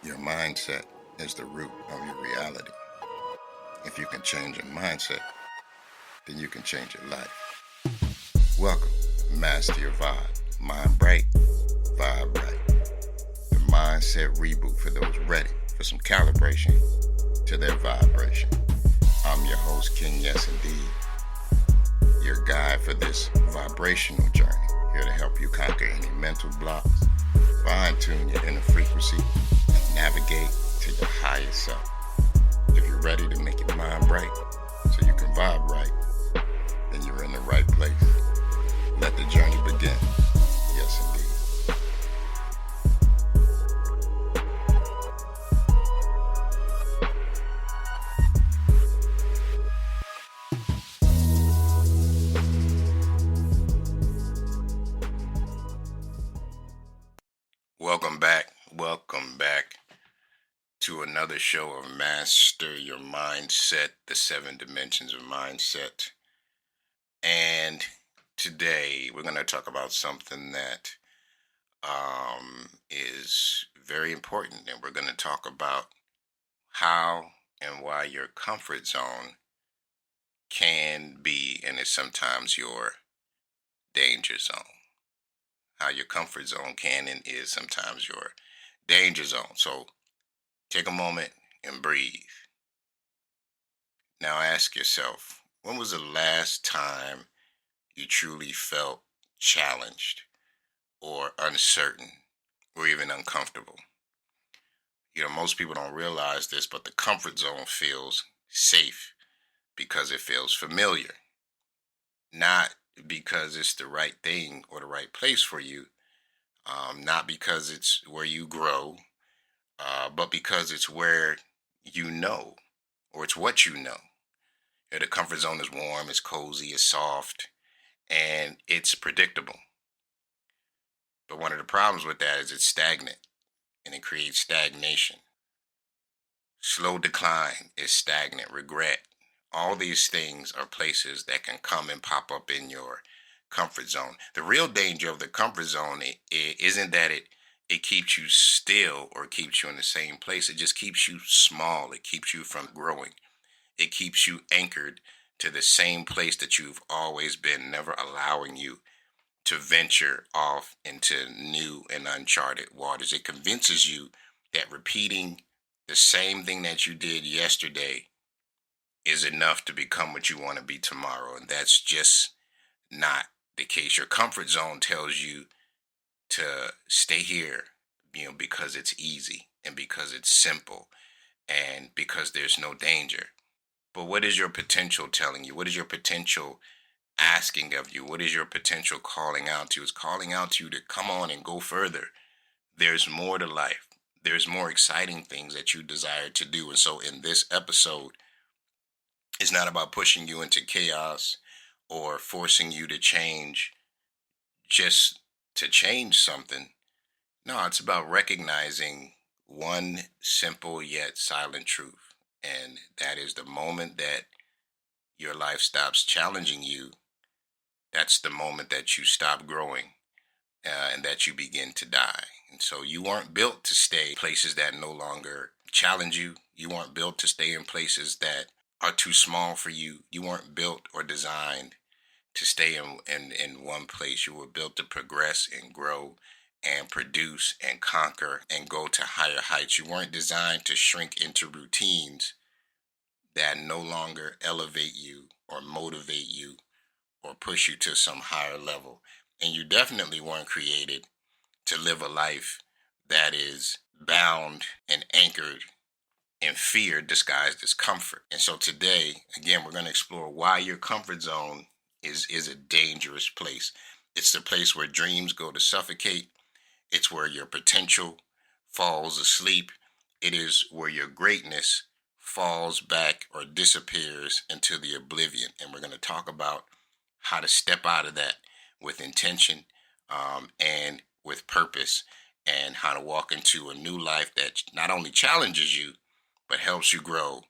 Your mindset is the root of your reality. If you can change your mindset, then you can change your life. Welcome, Master Your Vibe. Mind bright, vibe right. The mindset reboot for those ready for some calibration to their vibration. I'm your host, King Yes Indeed, your guide for this vibrational journey, here to help you conquer any mental blocks, fine-tune your inner frequency, and navigate to your higher self. If you're ready to make your mind bright so you can vibe right, then you're in the right place. Let the journey begin. Yes, indeed. Welcome back to another show of Master Your Mindset, the 7 dimensions of mindset. And today we're going to talk about something that is very important. And we're going to talk about how and why your comfort zone can be, and is sometimes your danger zone. How your comfort zone can and is sometimes your danger zone. So take a moment and breathe. Now ask yourself, when was the last time you truly felt challenged or uncertain or even uncomfortable? Most people don't realize this, but the comfort zone feels safe because it feels familiar, not because it's the right thing or the right place for you, not because it's where you grow, but because it's where you know, or it's what you know. The comfort zone is warm, it's cozy, it's soft, and it's predictable. But one of the problems with that is it's stagnant, and it creates stagnation. Slow decline is stagnant, regret. All these things are places that can come and pop up in your comfort zone. The real danger of the comfort zone isn't that it keeps you still or keeps you in the same place. It just keeps you small. It keeps you from growing. It keeps you anchored to the same place that you've always been, never allowing you to venture off into new and uncharted waters. It convinces you that repeating the same thing that you did yesterday is enough to become what you want to be tomorrow. And that's just not the case. Your comfort zone tells you to stay here, because it's easy and because it's simple and because there's no danger. But what is your potential telling you? What is your potential asking of you? What is your potential calling out to you? It's calling out to you to come on and go further. There's more to life. There's more exciting things that you desire to do. And so in this episode, it's not about pushing you into chaos or forcing you to change just to change something. No, it's about recognizing one simple yet silent truth. And that is the moment that your life stops challenging you, that's the moment that you stop growing, and that you begin to die. And so you weren't built to stay in places that no longer challenge you. You weren't built to stay in places that are too small for you. You weren't built or designed to stay in one place. You were built to progress and grow and produce and conquer and go to higher heights. You weren't designed to shrink into routines that no longer elevate you or motivate you or push you to some higher level. And you definitely weren't created to live a life that is bound and anchored in fear disguised as comfort. And so today, again, we're going to explore why your comfort zone is a dangerous place. It's the place where dreams go to suffocate. It's where your potential falls asleep. It is where your greatness falls back or disappears into the oblivion. And we're going to talk about how to step out of that with intention, and with purpose, and how to walk into a new life that not only challenges you, but helps you grow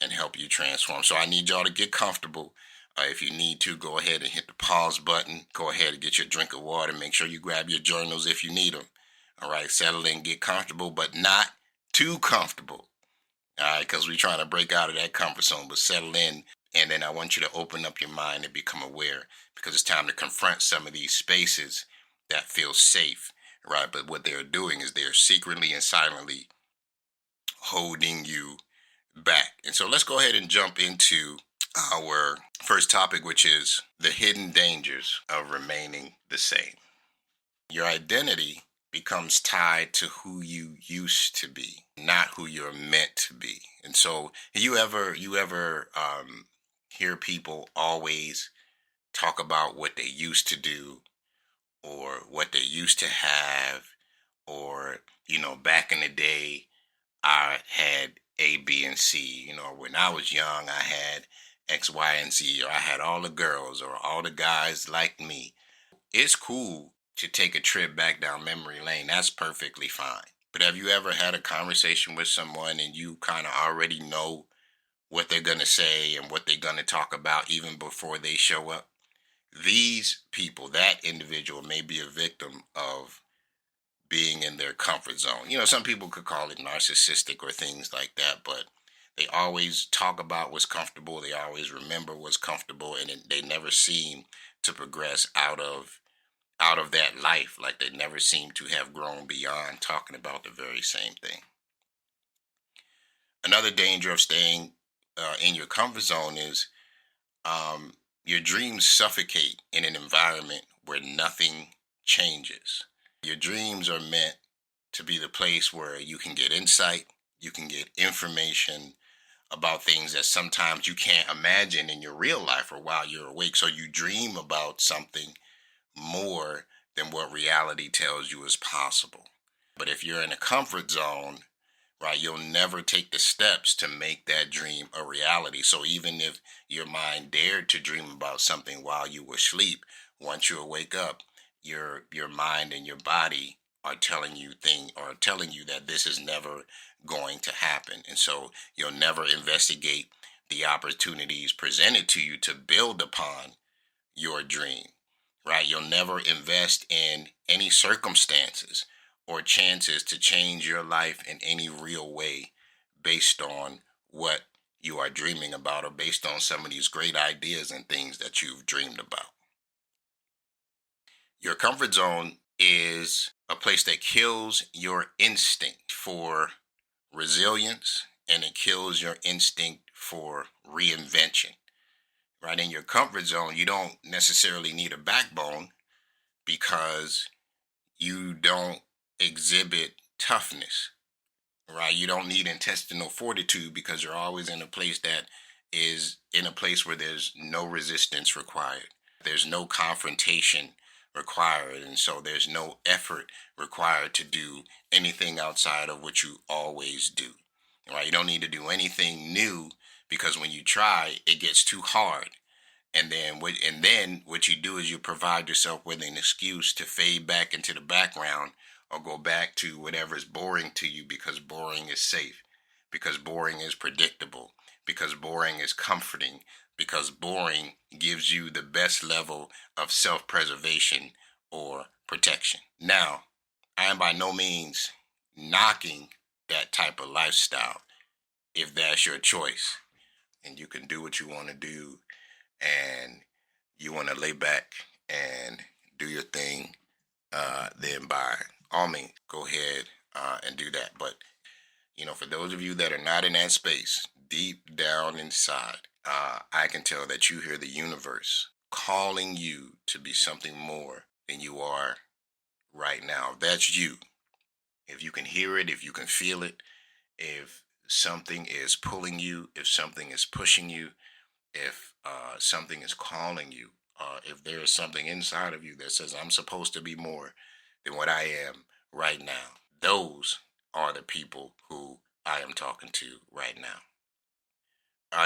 and help you transform. So I need y'all to get comfortable. If you need to, go ahead and hit the pause button. Go ahead and get your drink of water. Make sure you grab your journals if you need them. All right, settle in, get comfortable, but not too comfortable. All right, because we're trying to break out of that comfort zone, but settle in. And then I want you to open up your mind and become aware, because it's time to confront some of these spaces that feel safe, right? But what they're doing is they're secretly and silently holding you back. And so let's go ahead and jump into our first topic, which is the hidden dangers of remaining the same. Your identity becomes tied to who you used to be, not who you're meant to be. And so you ever hear people always talk about what they used to do, or what they used to have, or back in the day I had A, B, and C. When I was young, I had X, Y, and Z, or I had all the girls or all the guys like me. It's cool to take a trip back down memory lane. That's perfectly fine. But have you ever had a conversation with someone and you kind of already know what they're going to say and what they're going to talk about even before they show up? These people, that individual, may be a victim of being in their comfort zone. Some people could call it narcissistic or things like that, but they always talk about what's comfortable. They always remember what's comfortable, and they never seem to progress out of that life. Like they never seem to have grown beyond talking about the very same thing. Another danger of staying in your comfort zone is your dreams suffocate in an environment where nothing changes. Your dreams are meant to be the place where you can get insight, you can get information about things that sometimes you can't imagine in your real life or while you're awake. So you dream about something more than what reality tells you is possible. But if you're in a comfort zone, right, you'll never take the steps to make that dream a reality. So even if your mind dared to dream about something while you were asleep, once you wake up, your mind and your body are telling you that this is never going to happen. And so you'll never investigate the opportunities presented to you to build upon your dream, right? You'll never invest in any circumstances or chances to change your life in any real way based on what you are dreaming about, or based on some of these great ideas and things that you've dreamed about. Your comfort zone is a place that kills your instinct for resilience, and it kills your instinct for reinvention. Right, in your comfort zone, you don't necessarily need a backbone, because you don't exhibit toughness, right? You don't need intestinal fortitude, because you're always in a place where there's no resistance required. There's no confrontation required. And so there's no effort required to do anything outside of what you always do, right? You don't need to do anything new, because when you try, it gets too hard. And then what you do is you provide yourself with an excuse to fade back into the background, or go back to whatever is boring to you, because boring is safe, because boring is predictable, because boring is comforting, because boring gives you the best level of self-preservation or protection. Now, I am by no means knocking that type of lifestyle if that's your choice, and you can do what you want to do, and you want to lay back and do your thing, then by all means, go ahead and do that. But, for those of you that are not in that space, deep down inside, I can tell that you hear the universe calling you to be something more than you are right now. That's you. If you can hear it, if you can feel it, if something is pulling you, if something is pushing you, if something is calling you, if there is something inside of you that says, I'm supposed to be more than what I am right now, those are the people who I am talking to right now.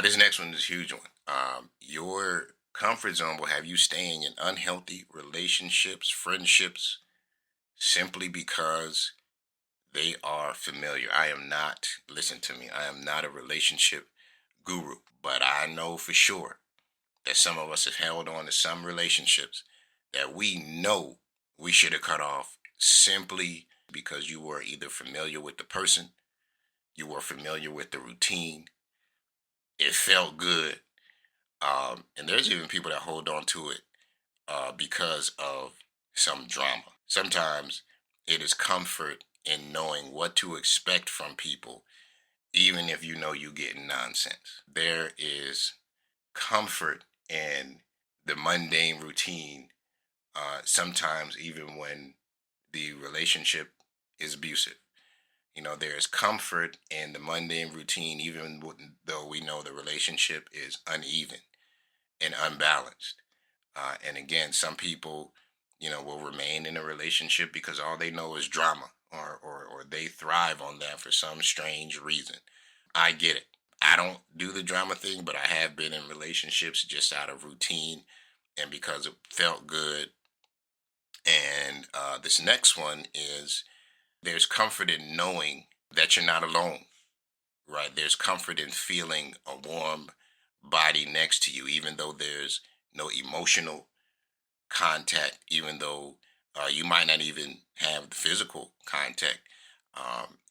This next one is a huge one. Your comfort zone will have you staying in unhealthy relationships, friendships, simply because they are familiar. Listen to me, I am not a relationship guru, but I know for sure that some of us have held on to some relationships that we know we should have cut off simply because you were either familiar with the person, you were familiar with the routine, it felt good. And there's even people that hold on to it because of some drama. Sometimes it is comfort in knowing what to expect from people, even if you know you're getting nonsense. There is comfort in the mundane routine, sometimes even when the relationship is abusive. There is comfort in the mundane routine, even though we know the relationship is uneven and unbalanced. And again, some people, will remain in a relationship because all they know is drama, or they thrive on that for some strange reason. I get it. I don't do the drama thing, but I have been in relationships just out of routine and because it felt good. And this next one is there's comfort in knowing that you're not alone, right? There's comfort in feeling a warm body next to you, even though there's no emotional contact, even though you might not even have the physical contact.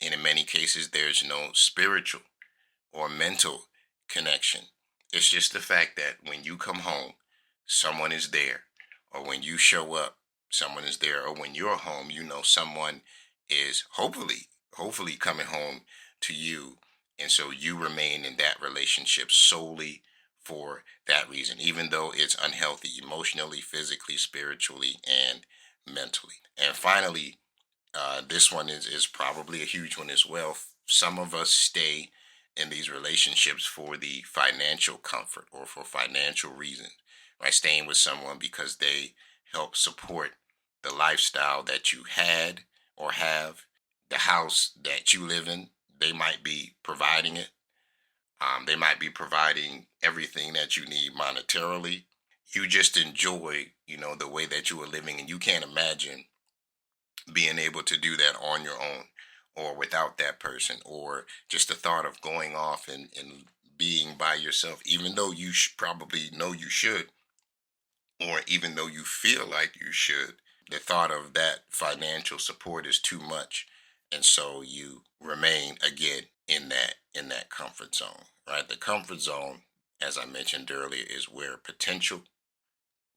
And in many cases, there's no spiritual or mental connection. It's just the fact that when you come home, someone is there, or when you show up, someone is there, or when you're home, someone is hopefully coming home to you. And so you remain in that relationship solely for that reason, even though it's unhealthy emotionally, physically, spiritually, and mentally. And finally, this one is probably a huge one as well. Some of us stay in these relationships for the financial comfort or for financial reasons, right? Staying with someone because they help support the lifestyle that you had or have, the house that you live in. They might be providing it. They might be providing everything that you need monetarily. You just enjoy, the way that you are living, and you can't imagine being able to do that on your own or without that person, or just the thought of going off and being by yourself, even though you probably know you should, or even though you feel like you should. The thought of that financial support is too much, and so you remain again in that comfort zone, right? The comfort zone, as I mentioned earlier, is where potential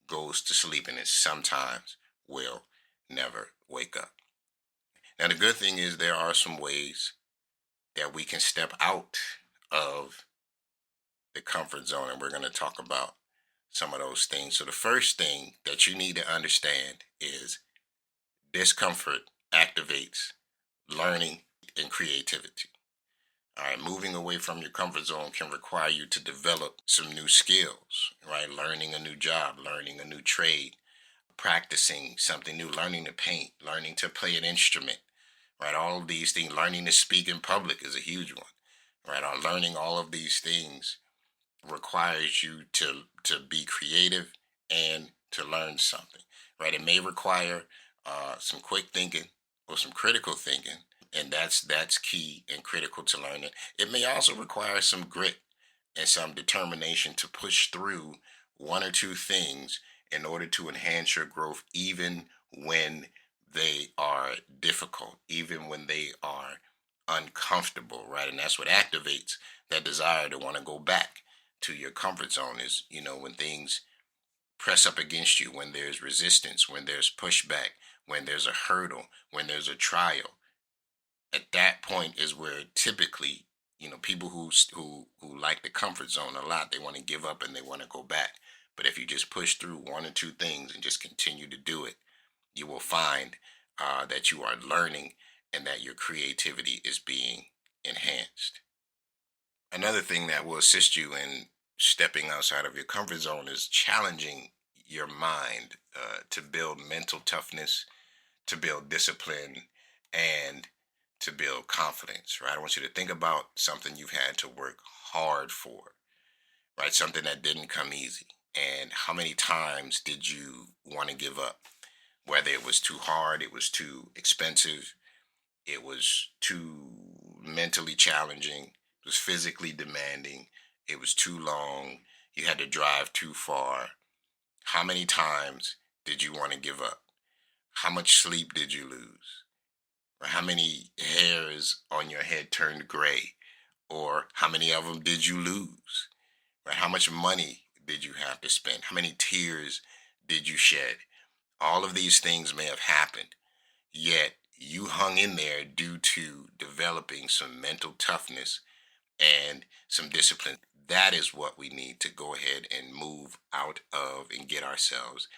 goes to sleep, and it sometimes will never wake up. Now, the good thing is there are some ways that we can step out of the comfort zone, and we're going to talk about some of those things. So, the first thing that you need to understand is discomfort activates learning and creativity. All right, moving away from your comfort zone can require you to develop some new skills, right? Learning a new job, learning a new trade, practicing something new, learning to paint, learning to play an instrument, right? All of these things, learning to speak in public is a huge one, right? Learning all of these things requires you to be creative and to learn something, right? It may require some quick thinking or some critical thinking, and that's key and critical to learning. It may also require some grit and some determination to push through one or two things in order to enhance your growth, even when they are difficult, even when they are uncomfortable, right? And that's what activates that desire to want to go back to your comfort zone is, when things press up against you, when there's resistance, when there's pushback, when there's a hurdle, when there's a trial. At that point is where typically, people who like the comfort zone a lot, they want to give up and they want to go back. But if you just push through one or two things and just continue to do it, you will find that you are learning and that your creativity is being enhanced. Another thing that will assist you in stepping outside of your comfort zone is challenging your mind to build mental toughness, to build discipline, and to build confidence, right? I want you to think about something you've had to work hard for, right? Something that didn't come easy. And how many times did you want to give up? Whether it was too hard, it was too expensive, it was too mentally challenging, it was physically demanding, it was too long, You had to drive too far. How many times did you want to give up? How much sleep did you lose? Or how many hairs on your head turned gray? Or how many of them did you lose? Right? How much money did you have to spend? How many tears did you shed? All of these things may have happened, yet you hung in there due to developing some mental toughness and some discipline. That is what we need to go ahead and move out of and get ourselves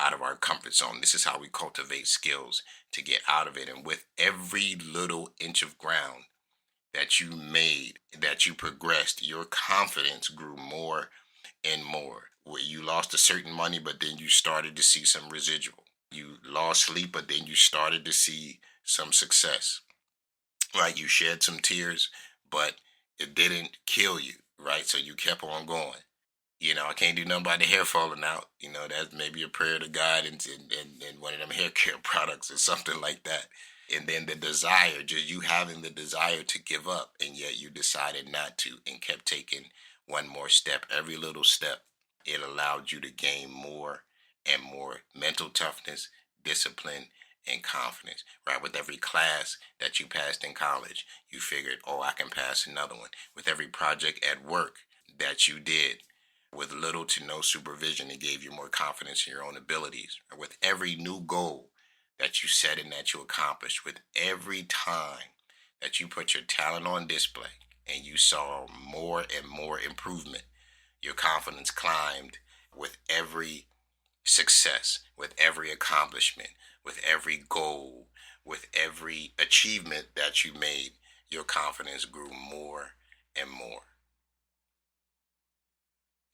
out of our comfort zone. This is how we cultivate skills to get out of it. And with every little inch of ground that you made, that you progressed, your confidence grew more and more. Where you lost a certain money, but then you started to see some residual. You lost sleep, but then you started to see some success. Right? You shed some tears, but it didn't kill you. Right? So you kept on going. I can't do nothing about the hair falling out. That's maybe a prayer to God and one of them hair care products or something like that. And then the desire, just you having the desire to give up, and yet you decided not to and kept taking one more step. Every little step, it allowed you to gain more and more mental toughness, discipline, and confidence. Right? With every class that you passed in college, you figured, oh, I can pass another one. With every project at work that you did, with little to no supervision, it gave you more confidence in your own abilities. With every new goal that you set and that you accomplished, with every time that you put your talent on display and you saw more and more improvement, your confidence climbed with every success, with every accomplishment, with every goal, with every achievement that you made. Your confidence grew more and more.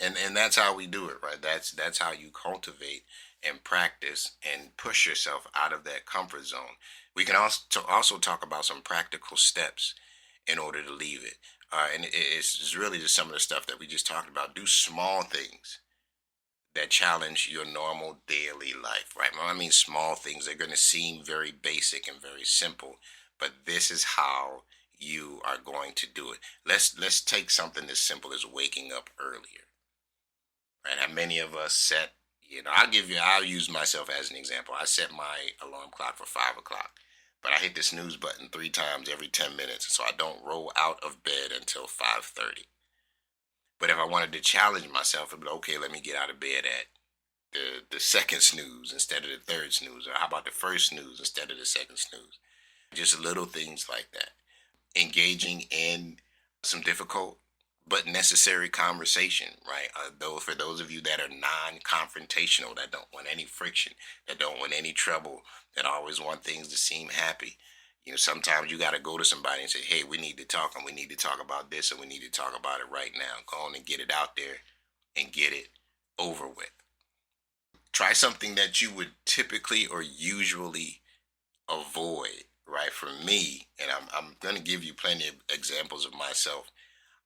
And that's how we do it, right? That's how you cultivate and practice and push yourself out of that comfort zone. We can also talk about some practical steps in order to leave it. And it's really just some of the stuff that we just talked about. Do small things that challenge your normal daily life, right? When I mean small things, they're going to seem very basic and very simple, but this is how you are going to do it. Let's take something as simple as waking up earlier. Right? How many of us set, I'll use myself as an example. I set my alarm clock for 5 o'clock, but I hit the snooze button 3 times every 10 minutes. So I don't roll out of bed until 5:30. But if I wanted to challenge myself, it'd be okay, let me get out of bed at the second snooze instead of the third snooze. Or how about the first snooze instead of the second snooze? Just little things like that. Engaging in some difficult but necessary conversation, right? Though for those of you that are non-confrontational, that don't want any friction, that don't want any trouble, that always want things to seem happy, sometimes you got to go to somebody and say, "Hey, we need to talk, and we need to talk about this, and we need to talk about it right now." Go on and get it out there and get it over with. Try something that you would typically or usually avoid, right? For me, and I'm going to give you plenty of examples of myself.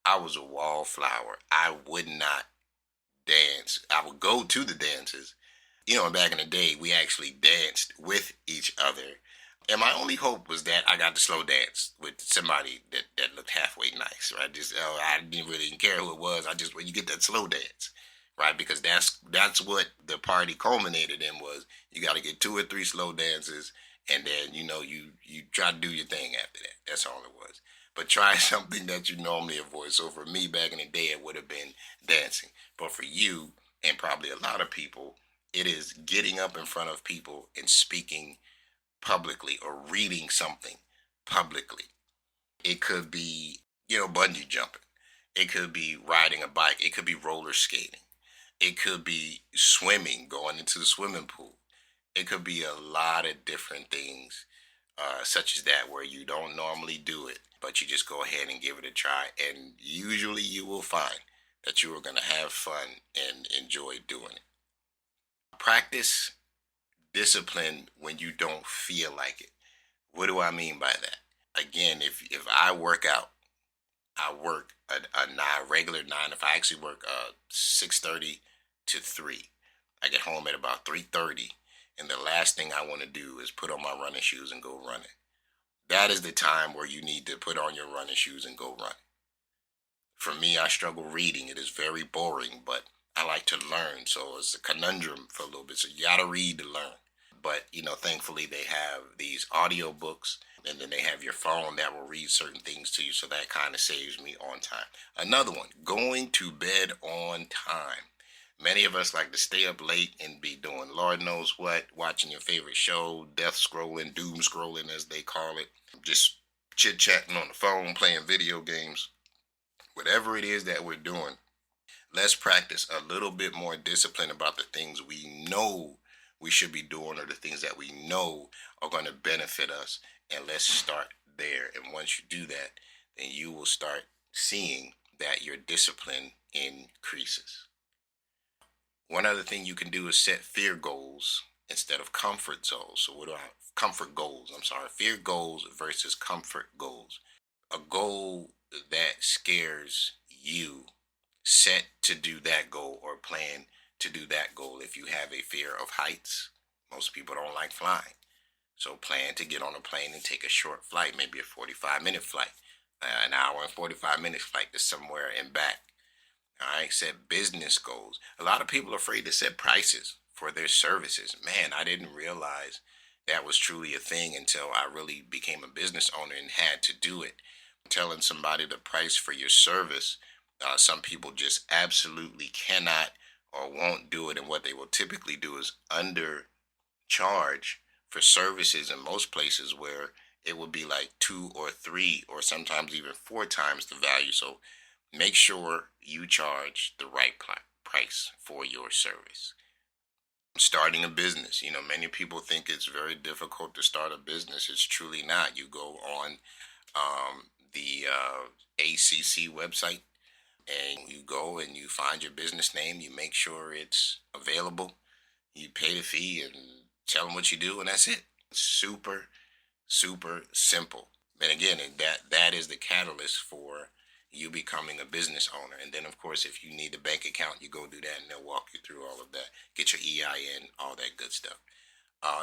I was a wallflower. I would not dance. I would go to the dances. Back in the day, we actually danced with each other. And my only hope was that I got to slow dance with somebody that looked halfway nice, right? I didn't really care who it was. When you get that slow dance, right? Because that's what the party culminated in, was you got to get 2 or 3 slow dances, and then you try to do your thing after that. That's all it was. But try something that you normally avoid. So for me back in the day, it would have been dancing. But for you, and probably a lot of people, it is getting up in front of people and speaking publicly or reading something publicly. It could be, bungee jumping. It could be riding a bike. It could be roller skating. It could be swimming, going into the swimming pool. It could be a lot of different things, such as that, where you don't normally do it, but you just go ahead and give it a try. And usually you will find that you are going to have fun and enjoy doing it. Practice discipline when you don't feel like it. What do I mean by that? Again, if I work out, I work a regular 9 to 5. I actually work 6:30 to 3. I get home at about 3:30, and the last thing I want to do is put on my running shoes and go running. That is the time where you need to put on your running shoes and go run. For me, I struggle reading. It is very boring, but I like to learn, so it's a conundrum for a little bit. So you got to read to learn. But thankfully they have these audio books, and then they have your phone that will read certain things to you. So that kind of saves me on time. Another one, going to bed on time. Many of us like to stay up late and be doing Lord knows what, watching your favorite show, death scrolling, doom scrolling as they call it, just chit chatting on the phone, playing video games, whatever it is that we're doing. Let's practice a little bit more discipline about the things we know we should be doing, or the things that we know are going to benefit us. And let's start there. And once you do that, then you will start seeing that your discipline increases. One other thing you can do is set fear goals instead of comfort zones. So what do I comfort goals? I'm sorry, fear goals versus comfort goals. A goal that scares you, set to do that goal or plan to do that goal. If you have a fear of heights, most people don't like flying. So plan to get on a plane and take a short flight, maybe a 45-minute flight, an hour and 45 minutes flight to somewhere and back. All right, set business goals. A lot of people are afraid to set prices for their services. Man, I didn't realize that was truly a thing until I really became a business owner and had to do it. Telling somebody the price for your service, some people just absolutely cannot or won't do it. And what they will typically do is undercharge for services in most places where it would be like two or three or sometimes even four times the value. So make sure you charge the right price for your service. Starting a business, many people think it's very difficult to start a business. It's truly not. You go on the ACC website, and you go and you find your business name. You make sure it's available. You pay the fee and tell them what you do, and that's it. Super, super simple. And again, that is the catalyst for you becoming a business owner. And then, of course, if you need a bank account, you go do that, and they'll walk you through all of that. Get your EIN, all that good stuff.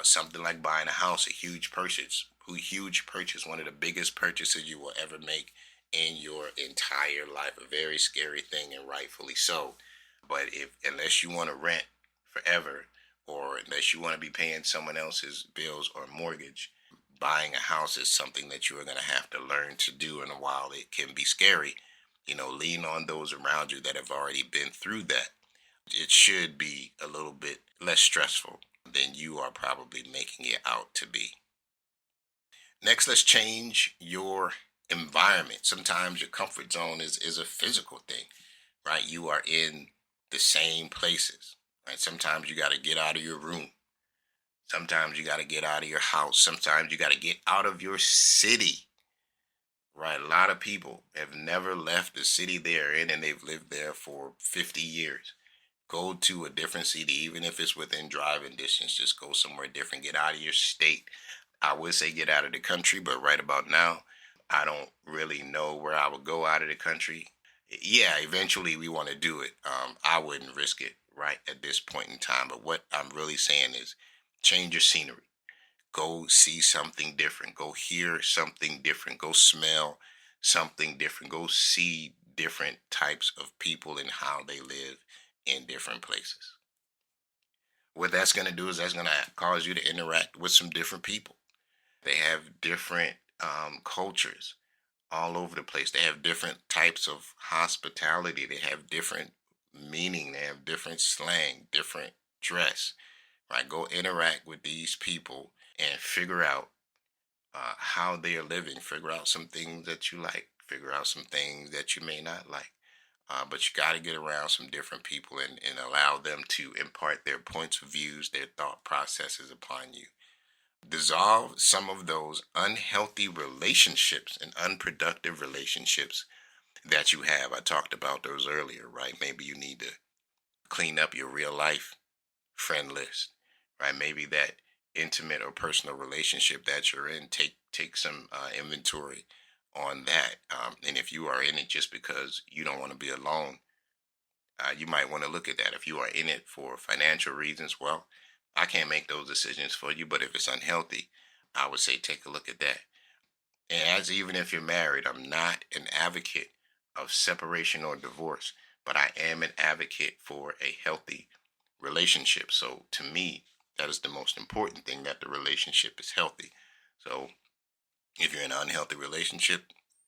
Something like buying a house, a huge purchase, one of the biggest purchases you will ever make in your entire life. A very scary thing, and rightfully so. But unless you want to rent forever, or unless you want to be paying someone else's bills or mortgage, buying a house is something that you are going to have to learn to do. And while it can be scary, lean on those around you that have already been through that. It should be a little bit less stressful than you are probably making it out to be. Next, let's change your environment. Sometimes your comfort zone is a physical thing, right? You are in the same places, right? Sometimes you got to get out of your room. Sometimes you got to get out of your house. Sometimes you got to get out of your city, right? A lot of people have never left the city they're in, and they've lived there for 50 years. Go to a different city, even if it's within driving distance. Just go somewhere different. Get out of your state. I would say get out of the country, but right about now, I don't really know where I would go out of the country. Yeah, eventually we want to do it. I wouldn't risk it right at this point in time. But what I'm really saying is change your scenery. Go see something different. Go hear something different. Go smell something different. Go see different types of people and how they live in different places. What that's going to do is that's going to cause you to interact with some different people. They have different cultures all over the place. They have different types of hospitality. They have different meaning. They have different slang, different dress. Right? Go interact with these people and figure out how they are living. Figure out some things that you like. Figure out some things that you may not like. But you got to get around some different people, and allow them to impart their points of views, their thought processes upon you. Dissolve some of those unhealthy relationships and unproductive relationships that you have. I talked about those earlier, right? Maybe you need to clean up your real life friend list, right? Maybe that intimate or personal relationship that you're in, take some inventory on that. And if you are in it just because you don't want to be alone, you might want to look at that. If you are in it for financial reasons, well, I can't make those decisions for you. But if it's unhealthy, I would say take a look at that. And as even if you're married, I'm not an advocate of separation or divorce. but I am an advocate for a healthy relationship. So to me, that is the most important thing, that the relationship is healthy. So if you're in an unhealthy relationship,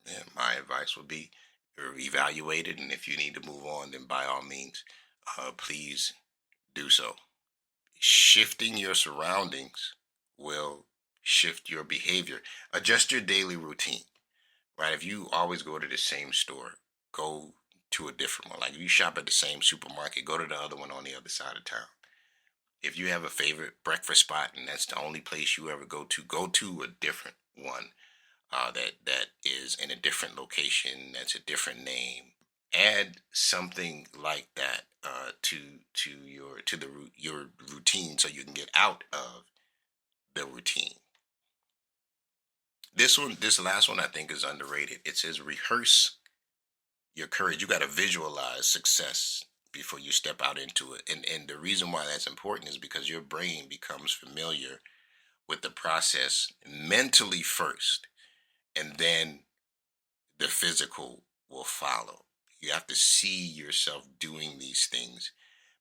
then my advice would be evaluate it. And if you need to move on, then by all means, please do so. Shifting your surroundings will shift your behavior. Adjust your daily routine, right? If you always go to the same store, go to a different one. Like if you shop at the same supermarket, go to the other one on the other side of town. If you have a favorite breakfast spot and that's the only place you ever go to a different one, that is in a different location, that's a different name. Add something like that your routine, so you can get out of the routine. This last one I think is underrated. It says rehearse your courage. You got to visualize success before you step out into it. And the reason why that's important is because your brain becomes familiar with the process mentally first, and then the physical will follow. You have to see yourself doing these things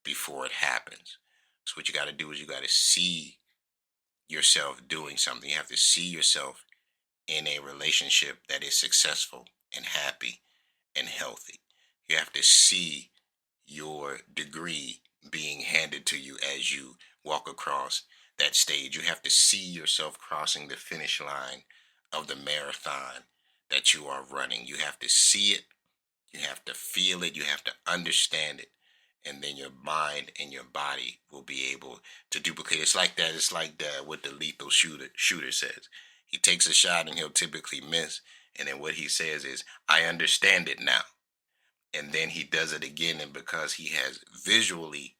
before it happens. So what you got to do is you got to see yourself doing something. You have to see yourself in a relationship that is successful and happy and healthy. You have to see your degree being handed to you as you walk across that stage. You have to see yourself crossing the finish line of the marathon that you are running. You have to see it, you have to feel it, you have to understand it. And then your mind and your body will be able to duplicate. It's like that. It's like that what the lethal shooter says. He takes a shot and he'll typically miss. And then what he says is, I understand it now. And then he does it again. And because he has visually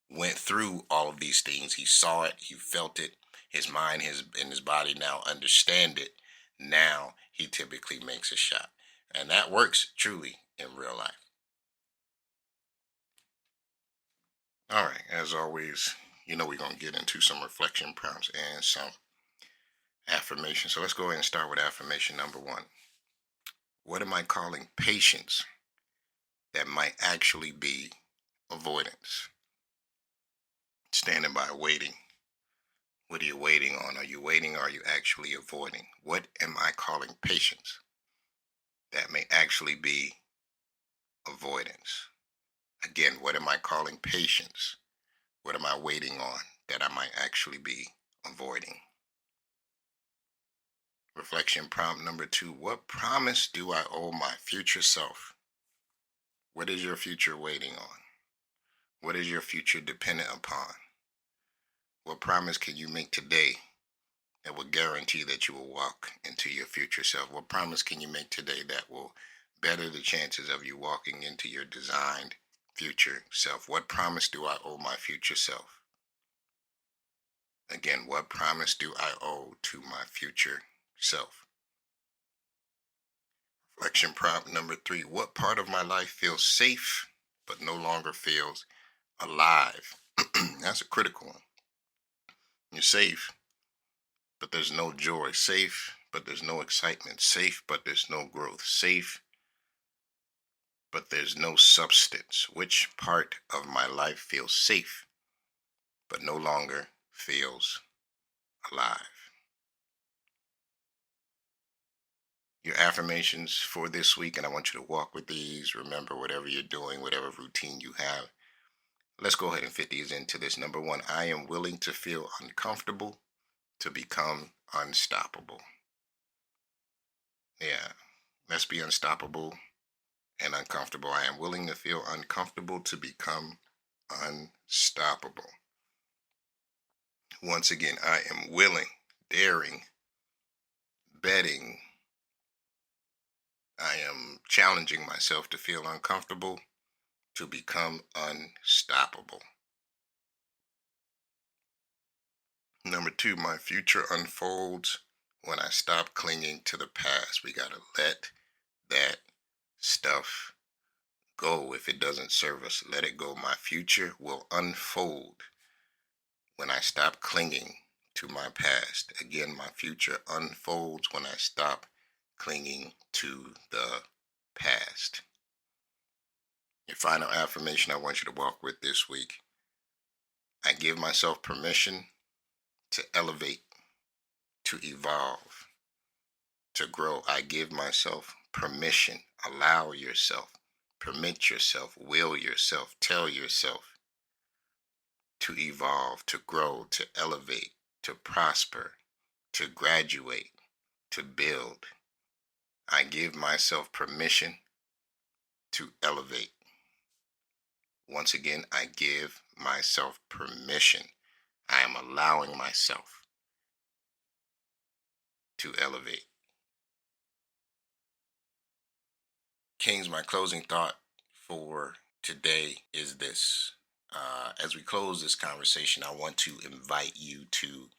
went through all of these things, he saw it, he felt it, his mind and his body now understand it. Now he typically makes a shot. And that works truly in real life. All right, as always, we're going to get into some reflection prompts and some affirmation. So let's go ahead and start with affirmation number one. What am I calling patience that might actually be avoidance? Standing by waiting. What are you waiting on? Are you waiting or are you actually avoiding? What am I calling patience that may actually be avoidance? Again, what am I calling patience? What am I waiting on that I might actually be avoiding? Reflection prompt number two. What promise do I owe my future self? What is your future waiting on? What is your future dependent upon? What promise can you make today that will guarantee that you will walk into your future self? What promise can you make today that will better the chances of you walking into your designed future self? What promise do I owe my future self? Again, what promise do I owe to my future self? Reflection prompt number three. What part of my life feels safe but no longer feels alive? That's a critical one. You're safe, but there's no joy. Safe, but there's no excitement. Safe, but there's no growth. Safe, but there's no substance. Which part of my life feels safe but no longer feels alive? Your affirmations for this week, and I want you to walk with these. Remember, whatever you're doing, whatever routine you have, let's go ahead and fit these into this. Number one, I am willing to feel uncomfortable to become unstoppable. Yeah, let's be unstoppable and uncomfortable. I am willing to feel uncomfortable to become unstoppable. Once again, I am willing, daring, betting. I am challenging myself to feel uncomfortable to become unstoppable. Number two, my future unfolds when I stop clinging to the past. We got to let that stuff go. If it doesn't serve us, let it go. My future will unfold when I stop clinging to my past. Again, my future unfolds when I stop clinging to the past. Your final affirmation I want you to walk with this week. I give myself permission to elevate, to evolve, to grow. I give myself permission. Allow yourself, permit yourself, will yourself, tell yourself to evolve, to grow, to elevate, to prosper, to graduate, to build. I give myself permission to elevate. Once again, I give myself permission. I am allowing myself to elevate. Kings, my closing thought for today is this. As we close this conversation, I want to invite you to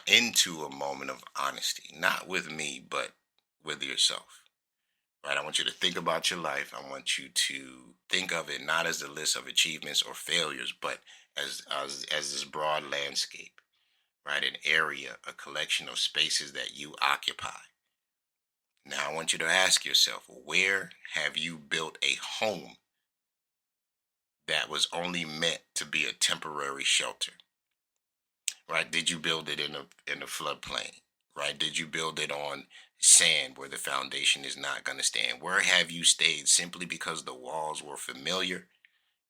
into a moment of honesty, not with me, but with yourself. Right? I want you to think about your life. I want you to think of it not as a list of achievements or failures, but as this broad landscape, right? An area, a collection of spaces that you occupy. Now, I want you to ask yourself, where have you built a home that was only meant to be a temporary shelter? Right? Did you build it in a floodplain? Right? Did you build it on sand where the foundation is not going to stand? Where have you stayed simply because the walls were familiar,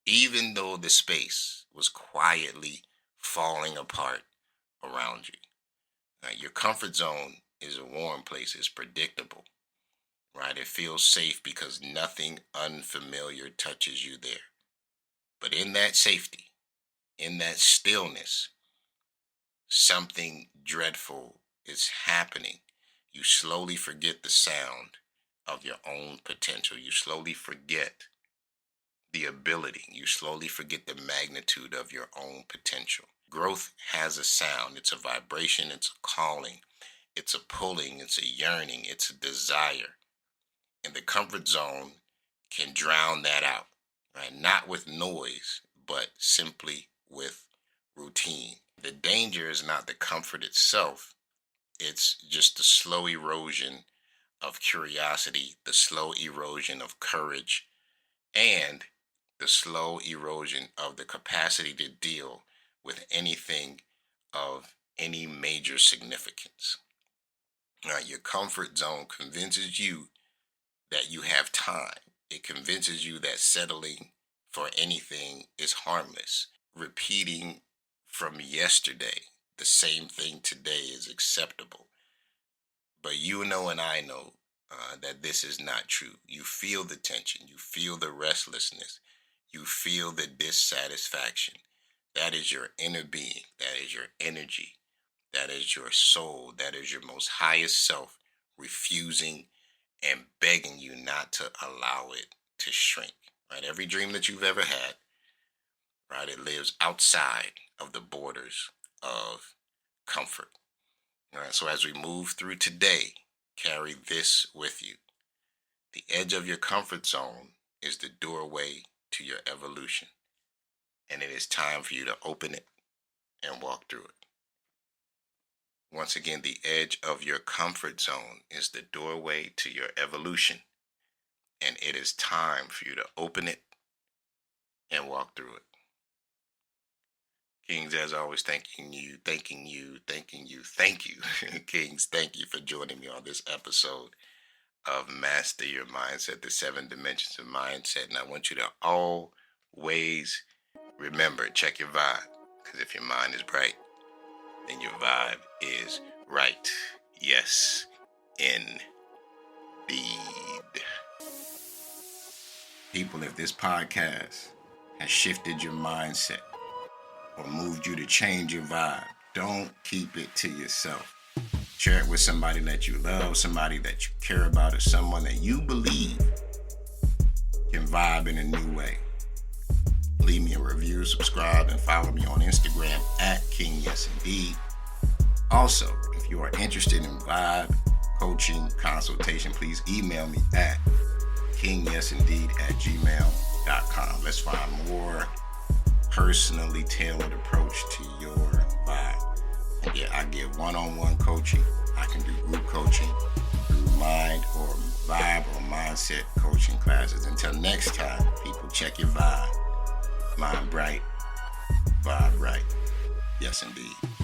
even though the space was quietly falling apart around you? Right? Your comfort zone is a warm place. It's predictable. Right? It feels safe because nothing unfamiliar touches you there. But in that safety, in that stillness, something dreadful is happening. You slowly forget the sound of your own potential. You slowly forget the ability. You slowly forget the magnitude of your own potential. Growth has a sound. It's a vibration. It's a calling. It's a pulling. It's a yearning. It's a desire. And the comfort zone can drown that out, right? Not with noise, but simply with routine. The danger is not the comfort itself. It's just the slow erosion of curiosity, the slow erosion of courage, and the slow erosion of the capacity to deal with anything of any major significance. Now, your comfort zone convinces you that you have time. It convinces you that settling for anything is harmless. Repeating from yesterday the same thing today is acceptable. But you know and I know that this is not true. You feel the tension. You feel the restlessness. You feel the dissatisfaction. That is your inner being. That is your energy. That is your soul. That is your most highest self refusing and begging you not to allow it to shrink. Right? Every dream that you've ever had, right, it lives outside of the borders of comfort. All right, so as we move through today, carry this with you. The edge of your comfort zone is the doorway to your evolution, and it is time for you to open it and walk through it. Once again, the edge of your comfort zone is the doorway to your evolution, and it is time for you to open it and walk through it. Kings, as always, thank you. Kings, thank you for joining me on this episode of Master Your Mindset, the 7 dimensions of mindset. And I want you to always remember, check your vibe. Because if your mind is bright, then your vibe is right. Yes, indeed. People, if this podcast has shifted your mindset or moved you to change your vibe, don't keep it to yourself. Share it with somebody that you love, somebody that you care about, or someone that you believe can vibe in a new way. Leave me a review, subscribe, and follow me on Instagram at KingYesIndeed. Also, if you are interested in vibe coaching consultation, please email me at kingyesindeed@gmail.com. Let's find more personally tailored approach to your vibe. And yeah, I give one-on-one coaching. I can do group coaching through mind or vibe or mindset coaching classes. Until next time, people, check your vibe. Mind bright, vibe right. Yes, indeed.